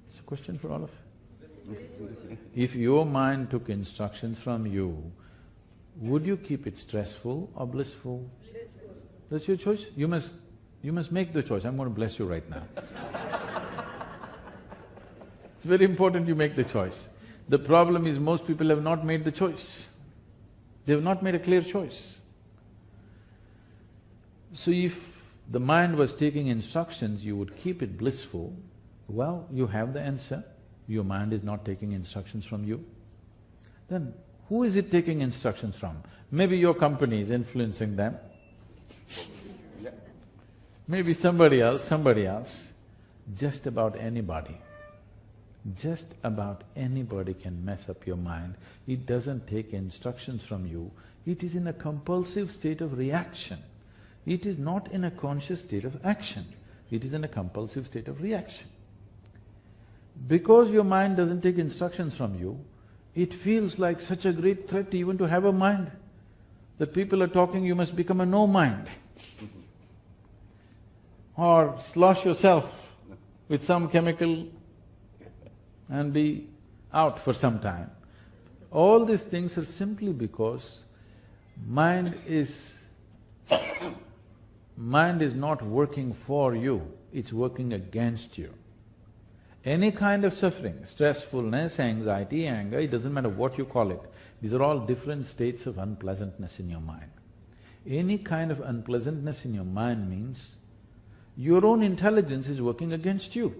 Speaker 1: It's a question for all of you. If your mind took instructions from you, would you keep it stressful or blissful? That's your choice. You must make the choice. I'm going to bless you right now. It's very important you make the choice. The problem is most people have not made the choice. They have not made a clear choice. So if the mind was taking instructions, you would keep it blissful, well, you have the answer. Your mind is not taking instructions from you. Then who is it taking instructions from? Maybe your company is influencing them. Maybe somebody else, just about anybody can mess up your mind. It doesn't take instructions from you, it is in a compulsive state of reaction. It is not in a conscious state of action, it is in a compulsive state of reaction. Because your mind doesn't take instructions from you, it feels like such a great threat even to have a mind, that people are talking, you must become a no mind. Or slosh yourself with some chemical and be out for some time. All these things are simply because mind is not working for you, it's working against you. Any kind of suffering, stressfulness, anxiety, anger, it doesn't matter what you call it, these are all different states of unpleasantness in your mind. Any kind of unpleasantness in your mind means your own intelligence is working against you.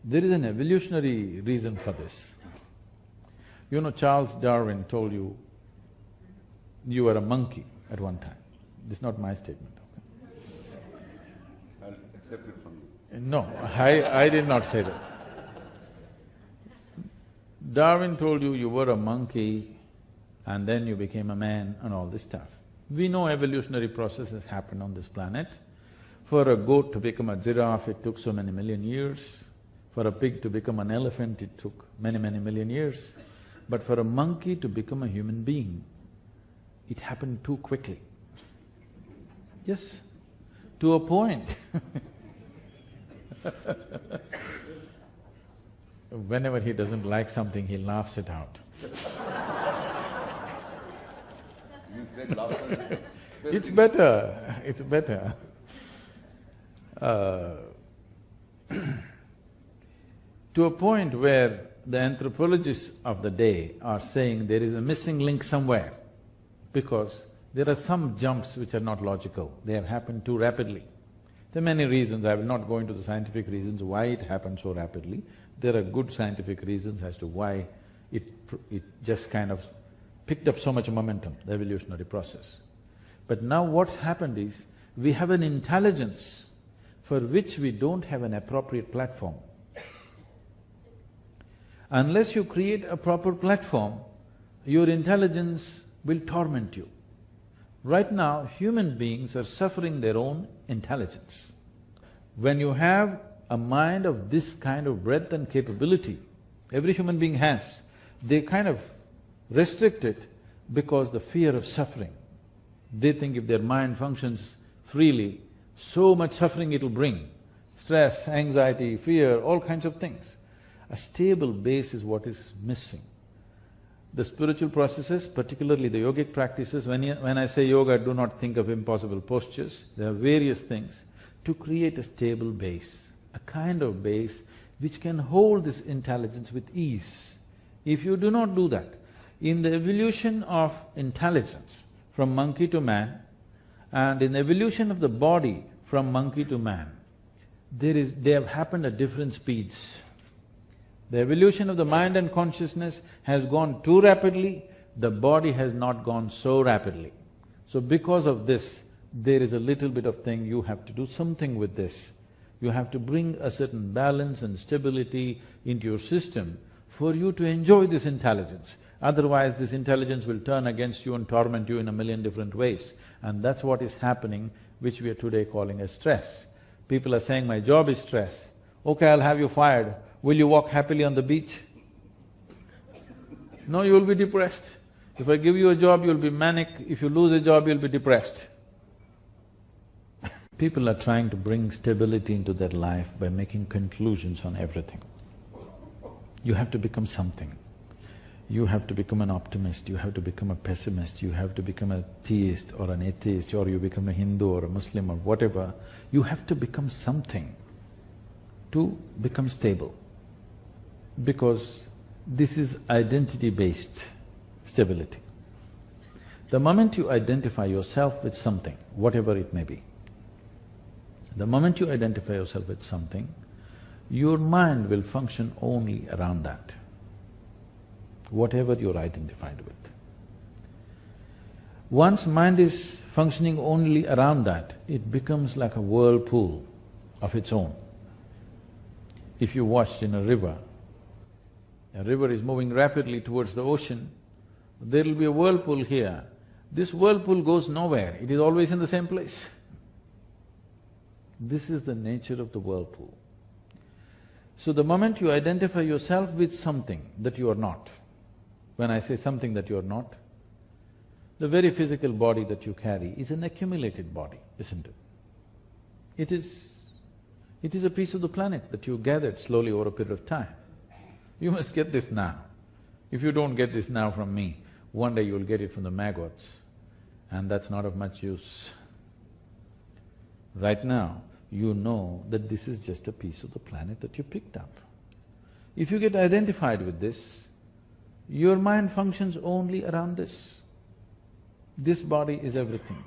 Speaker 1: There is an evolutionary reason for this. You know, Charles Darwin told you, you were a monkey at one time. This is not my statement, okay?
Speaker 2: I'll accept it from you.
Speaker 1: No, I did not say that. Darwin told you were a monkey and then you became a man and all this stuff. We know evolutionary processes happen on this planet. For a goat to become a giraffe, it took so many million years. For a pig to become an elephant, it took many, many million years. But for a monkey to become a human being, it happened too quickly. Yes, to a point. Whenever he doesn't like something, he laughs it out.
Speaker 2: You said laughter.
Speaker 1: It's better, it's better. To a point where the anthropologists of the day are saying there is a missing link somewhere, because there are some jumps which are not logical, they have happened too rapidly. There are many reasons, I will not go into the scientific reasons why it happened so rapidly. There are good scientific reasons as to why it just kind of picked up so much momentum, the evolutionary process. But now what's happened is, we have an intelligence for which we don't have an appropriate platform. Unless you create a proper platform, your intelligence will torment you. Right now, human beings are suffering their own intelligence. When you have a mind of this kind of breadth and capability, every human being has, they kind of restrict it because the fear of suffering. They think if their mind functions freely, so much suffering it'll bring. Stress, anxiety, fear, all kinds of things. A stable base is what is missing. The spiritual processes, particularly the yogic practices, when I say yoga, do not think of impossible postures. There are various things to create a stable base, a kind of base which can hold this intelligence with ease. If you do not do that, in the evolution of intelligence from monkey to man, and in the evolution of the body from monkey to man, they have happened at different speeds. The evolution of the mind and consciousness has gone too rapidly, the body has not gone so rapidly. So because of this, there is a little bit of thing, you have to do something with this. You have to bring a certain balance and stability into your system for you to enjoy this intelligence. Otherwise, this intelligence will turn against you and torment you in a million different ways. And that's what is happening, which we are today calling as stress. People are saying, my job is stress. Okay, I'll have you fired. Will you walk happily on the beach? No, you will be depressed. If I give you a job, you'll be manic. If you lose a job, you'll be depressed. People are trying to bring stability into their life by making conclusions on everything. You have to become something. You have to become an optimist, you have to become a pessimist, you have to become a theist or an atheist, or you become a Hindu or a Muslim or whatever. You have to become something to become stable, because this is identity-based stability. The moment you identify yourself with something, whatever it may be, the moment you identify yourself with something, your mind will function only around that, whatever you're identified with. Once mind is functioning only around that, it becomes like a whirlpool of its own. If you watched in a river is moving rapidly towards the ocean, there will be a whirlpool here. This whirlpool goes nowhere, it is always in the same place. This is the nature of the whirlpool. So the moment you identify yourself with something that you are not, when I say something that you are not, the very physical body that you carry is an accumulated body, isn't it? It is a piece of the planet that you gathered slowly over a period of time. You must get this now. If you don't get this now from me, one day you'll get it from the maggots, and that's not of much use. Right now, you know that this is just a piece of the planet that you picked up. If you get identified with this, your mind functions only around this. This body is everything.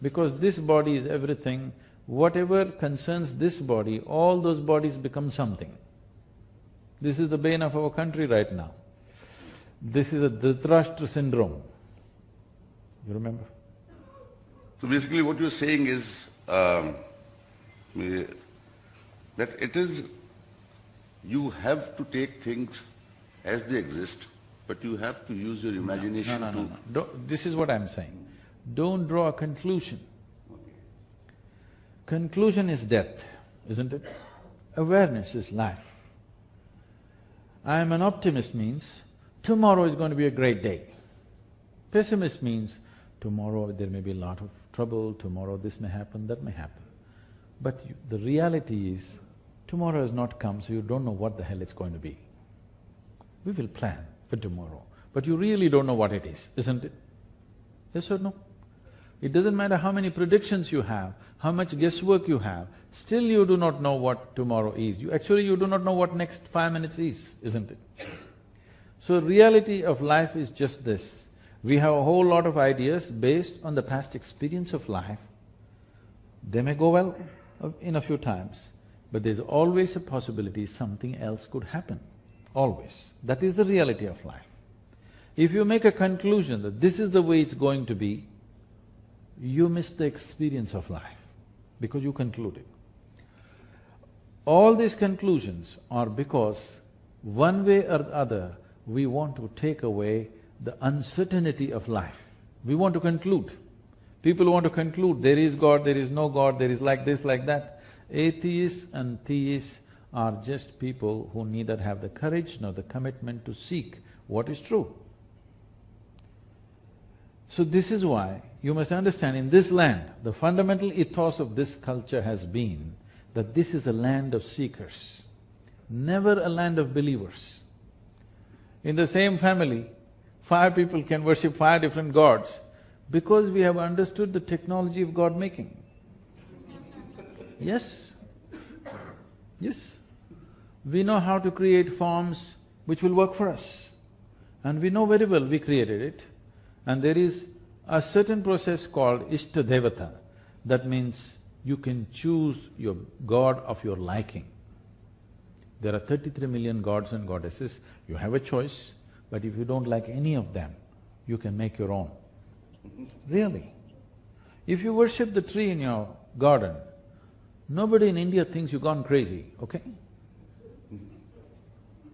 Speaker 1: Because this body is everything, whatever concerns this body, all those bodies become something. This is the bane of our country right now. This is a Dhritarashtra syndrome. You remember?
Speaker 2: So basically what you're saying is that it is… you have to take things as they exist, but you have to use your imagination
Speaker 1: No. This is what I'm saying. Don't draw a conclusion. Conclusion is death, isn't it? Awareness is life. I am an optimist means tomorrow is going to be a great day. Pessimist means tomorrow there may be a lot of trouble, tomorrow this may happen, that may happen. But the reality is, tomorrow has not come, so you don't know what the hell it's going to be. We will plan for tomorrow, but you really don't know what it is, isn't it? Yes or no? It doesn't matter how many predictions you have, how much guesswork you have, still you do not know what tomorrow is. You do not know what next 5 minutes is, isn't it? So reality of life is just this. We have a whole lot of ideas based on the past experience of life. They may go well in a few times, but there's always a possibility something else could happen, always. That is the reality of life. If you make a conclusion that this is the way it's going to be, you miss the experience of life because you concluded. All these conclusions are because one way or the other we want to take away the uncertainty of life. We want to conclude. People want to conclude, there is God, there is no God, there is like this, like that. Atheists and theists are just people who neither have the courage nor the commitment to seek what is true. So this is why you must understand, in this land, the fundamental ethos of this culture has been that this is a land of seekers, never a land of believers. In the same family, 5 people can worship 5 different gods because we have understood the technology of God making. Yes, yes. We know how to create forms which will work for us, and we know very well we created it. And there is a certain process called Ishta Devata. That means you can choose your god of your liking. There are 33 million gods and goddesses, you have a choice, but if you don't like any of them, you can make your own. Really. If you worship the tree in your garden, nobody in India thinks you've gone crazy, okay?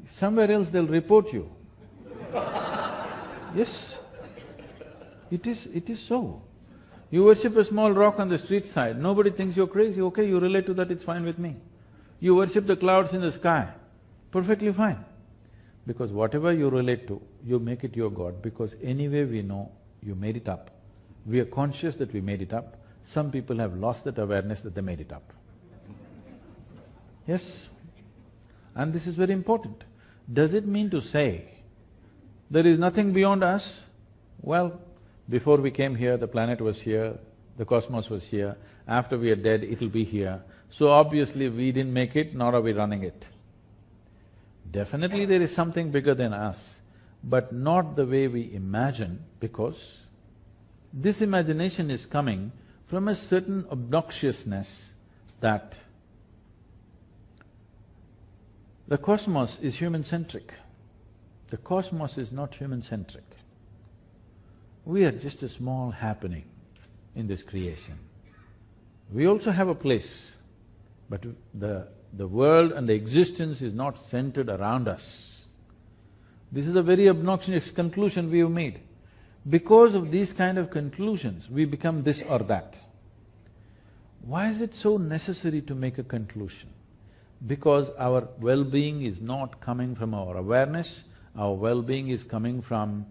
Speaker 1: Somewhere else they'll report you. Yes. It is so. You worship a small rock on the street side, nobody thinks you're crazy, okay, you relate to that, it's fine with me. You worship the clouds in the sky, perfectly fine. Because whatever you relate to, you make it your God, because anyway we know you made it up. We are conscious that we made it up. Some people have lost that awareness that they made it up. Yes? And this is very important. Does it mean to say there is nothing beyond us? Well, before we came here, the planet was here, the cosmos was here, after we are dead, it'll be here. So obviously we didn't make it, nor are we running it. Definitely there is something bigger than us, but not the way we imagine, because this imagination is coming from a certain obnoxiousness that the cosmos is human-centric. The cosmos is not human-centric. We are just a small happening in this creation. We also have a place, but the world and the existence is not centered around us. This is a very obnoxious conclusion we have made. Because of these kind of conclusions, we become this or that. Why is it so necessary to make a conclusion? Because our well-being is not coming from our awareness, our well-being is coming from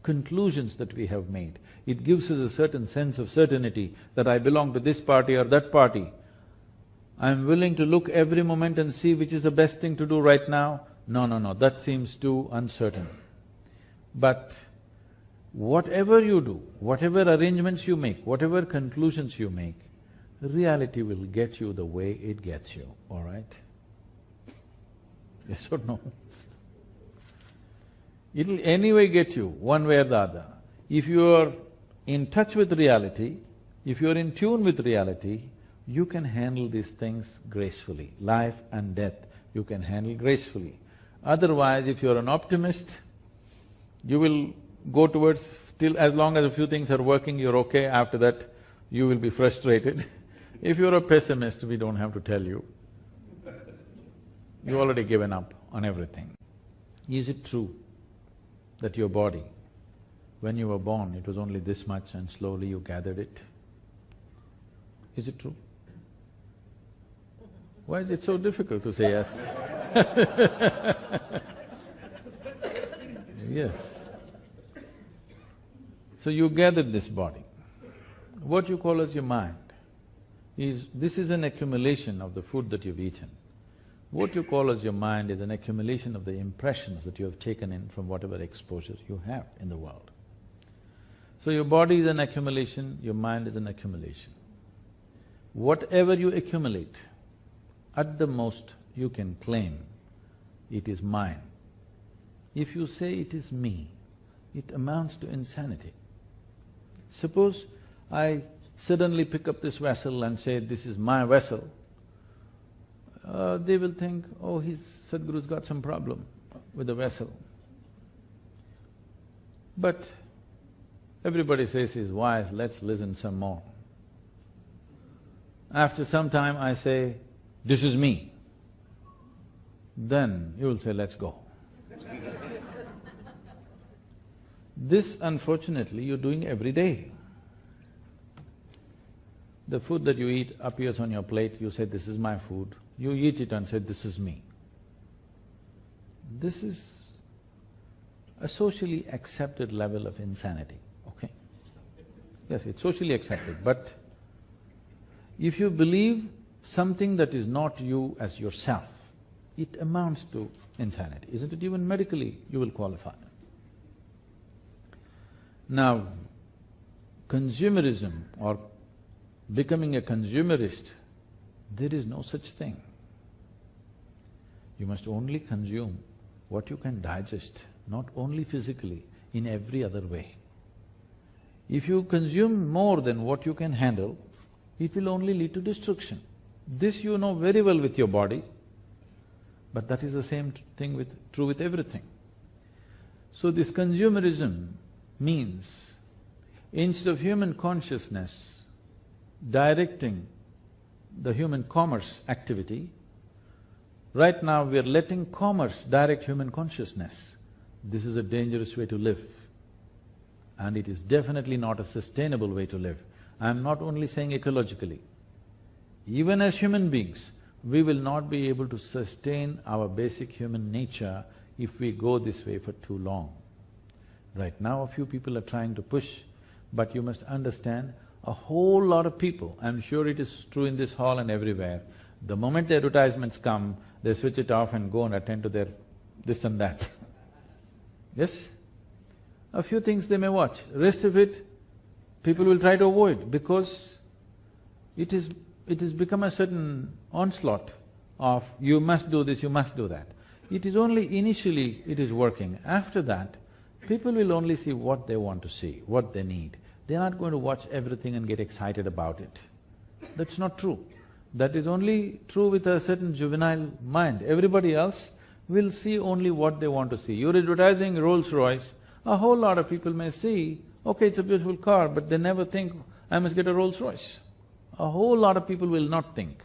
Speaker 1: conclusions that we have made. It gives us a certain sense of certainty that I belong to this party or that party. I'm willing to look every moment and see which is the best thing to do right now. No, that seems too uncertain. But whatever you do, whatever arrangements you make, whatever conclusions you make, reality will get you the way it gets you, all right? Yes or no? It'll anyway get you, one way or the other. If you are in touch with reality, if you are in tune with reality, you can handle these things gracefully. Life and death, you can handle gracefully. Otherwise, if you're an optimist, you will go towards… till as long as a few things are working, you're okay, after that you will be frustrated. If you're a pessimist, we don't have to tell you. You've already given up on everything. Is it true that your body, when you were born, it was only this much and slowly you gathered it? Is it true? Why is it so difficult to say yes? Yes. So you gathered this body. What you call as your mind this is an accumulation of the food that you've eaten. What you call as your mind is an accumulation of the impressions that you have taken in from whatever exposure you have in the world. So your body is an accumulation, your mind is an accumulation. Whatever you accumulate, at the most you can claim it is mine. If you say it is me, it amounts to insanity. Suppose I suddenly pick up this vessel and say, this is my vessel, they will think, oh, Sadhguru's got some problem with the vessel. But everybody says he's wise, let's listen some more. After some time I say, this is me, then you will say, let's go. This, unfortunately, you're doing every day. The food that you eat appears on your plate, you say, this is my food. You eat it and say, this is me. This is a socially accepted level of insanity, okay? Yes, it's socially accepted, but if you believe something that is not you as yourself, it amounts to insanity, isn't it? Even medically, you will qualify. Now, consumerism or becoming a consumerist, there is no such thing. You must only consume what you can digest, not only physically, in every other way. If you consume more than what you can handle, it will only lead to destruction. This you know very well with your body, but that is the same thing true with everything. So this consumerism means, instead of human consciousness directing the human commerce activity, right now we are letting commerce direct human consciousness. This is a dangerous way to live, and it is definitely not a sustainable way to live. I'm not only saying ecologically, even as human beings, we will not be able to sustain our basic human nature if we go this way for too long. Right now, a few people are trying to push, but you must understand, a whole lot of people, I'm sure it is true in this hall and everywhere, the moment the advertisements come, they switch it off and go and attend to their this and that. Yes? A few things they may watch, rest of it, people will try to avoid because it has become a certain onslaught of you must do this, you must do that. It is only initially it is working, after that, people will only see what they want to see, what they need. They're not going to watch everything and get excited about it. That's not true. That is only true with a certain juvenile mind. Everybody else will see only what they want to see. You're advertising Rolls-Royce, a whole lot of people may see, okay, it's a beautiful car, but they never think, I must get a Rolls-Royce. A whole lot of people will not think.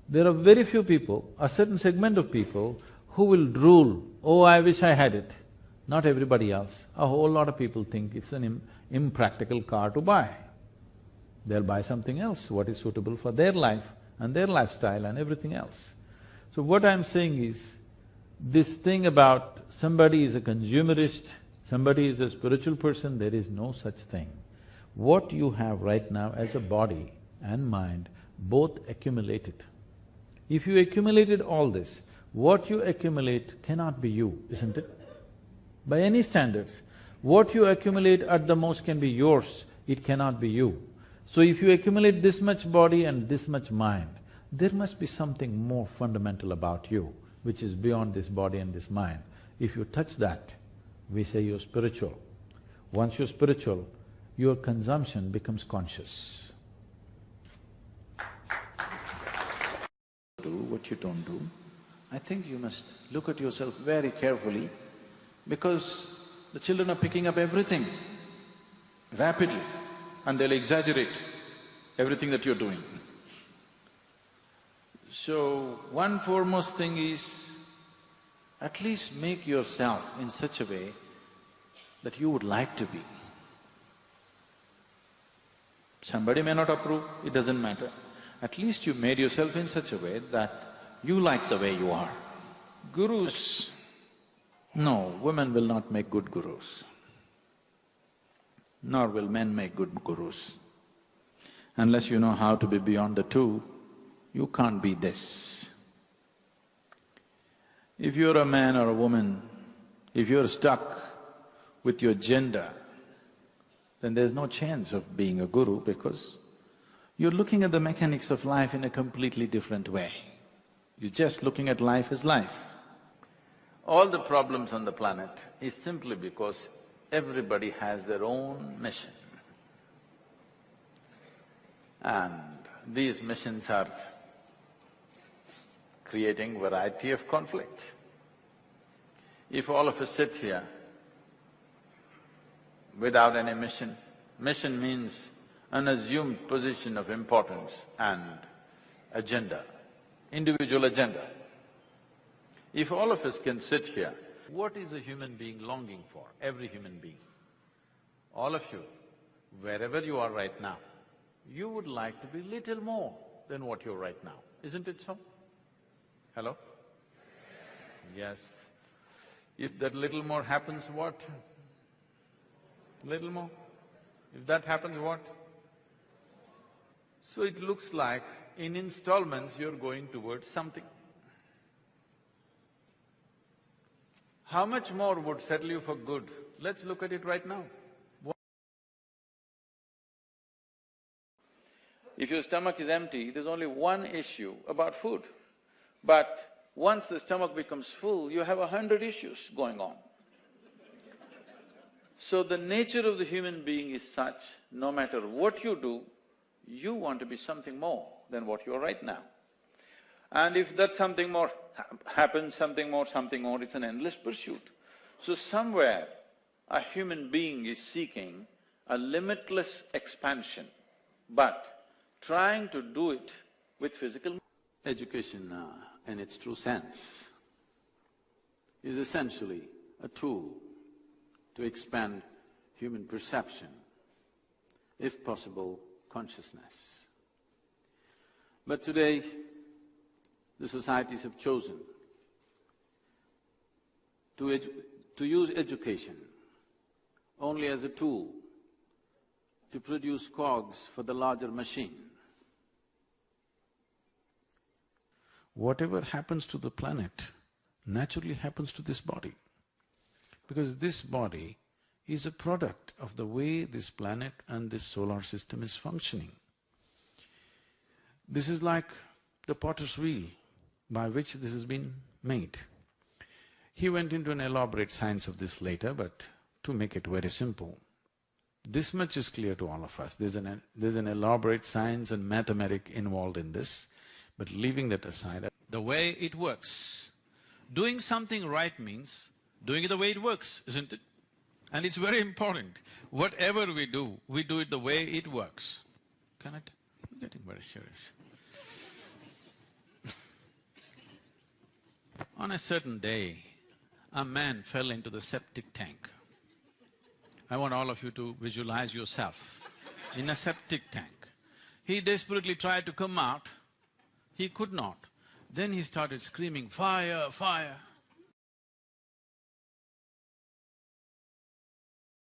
Speaker 1: There are very few people, a certain segment of people, who will drool, oh, I wish I had it. Not everybody else. A whole lot of people think it's an impractical car to buy. They'll buy something else, what is suitable for their life and their lifestyle and everything else. So what I'm saying is, this thing about somebody is a consumerist, somebody is a spiritual person, there is no such thing. What you have right now as a body and mind, both accumulated. If you accumulated all this, what you accumulate cannot be you, isn't it? By any standards, what you accumulate at the most can be yours, it cannot be you. So if you accumulate this much body and this much mind, there must be something more fundamental about you, which is beyond this body and this mind. If you touch that, we say you're spiritual. Once you're spiritual, your consumption becomes conscious.
Speaker 3: Do what you don't do. I think you must look at yourself very carefully, because the children are picking up everything rapidly and they'll exaggerate everything that you're doing. So, one foremost thing is, at least make yourself in such a way that you would like to be. Somebody may not approve, it doesn't matter. At least you made yourself in such a way that you like the way you are. Gurus No, women will not make good gurus, nor will men make good gurus. Unless you know how to be beyond the two, you can't be this. If you're a man or a woman, if you're stuck with your gender, then there's no chance of being a guru because you're looking at the mechanics of life in a completely different way. You're just looking at life as life. All the problems on the planet is simply because everybody has their own mission. And these missions are creating variety of conflict. If all of us sit here without any mission, mission means an assumed position of importance and agenda, individual agenda. If all of us can sit here, what is a human being longing for? Every human being. All of you, wherever you are right now, you would like to be little more than what you're right now, isn't it so? Hello? Yes. If that little more happens, what? Little more? If that happens, what? So it looks like in installments you're going towards something. How much more would settle you for good? Let's look at it right now. If your stomach is empty, there's only one issue about food. But once the stomach becomes full, you have 100 issues going on. So the nature of the human being is such, no matter what you do, you want to be something more than what you are right now. And if that something more happens, something more, it's an endless pursuit. So somewhere a human being is seeking a limitless expansion, but trying to do it with physical… Education in its true sense is essentially a tool to expand human perception, if possible, consciousness. But today, the societies have chosen to use education only as a tool to produce cogs for the larger machine.
Speaker 1: Whatever happens to the planet naturally happens to this body, because this body is a product of the way this planet and this solar system is functioning. This is like the potter's wheel by which this has been made. He went into an elaborate science of this later, but to make it very simple, this much is clear to all of us. There's an elaborate science and mathematics involved in this, but leaving that aside, the way it works. Doing something right means doing it the way it works, isn't it? And it's very important. Whatever we do it the way it works. Can it? I'm getting very serious. On a certain day, a man fell into the septic tank. I want all of you to visualize yourself in a septic tank. He desperately tried to come out, he could not. Then he started screaming, "Fire, fire!"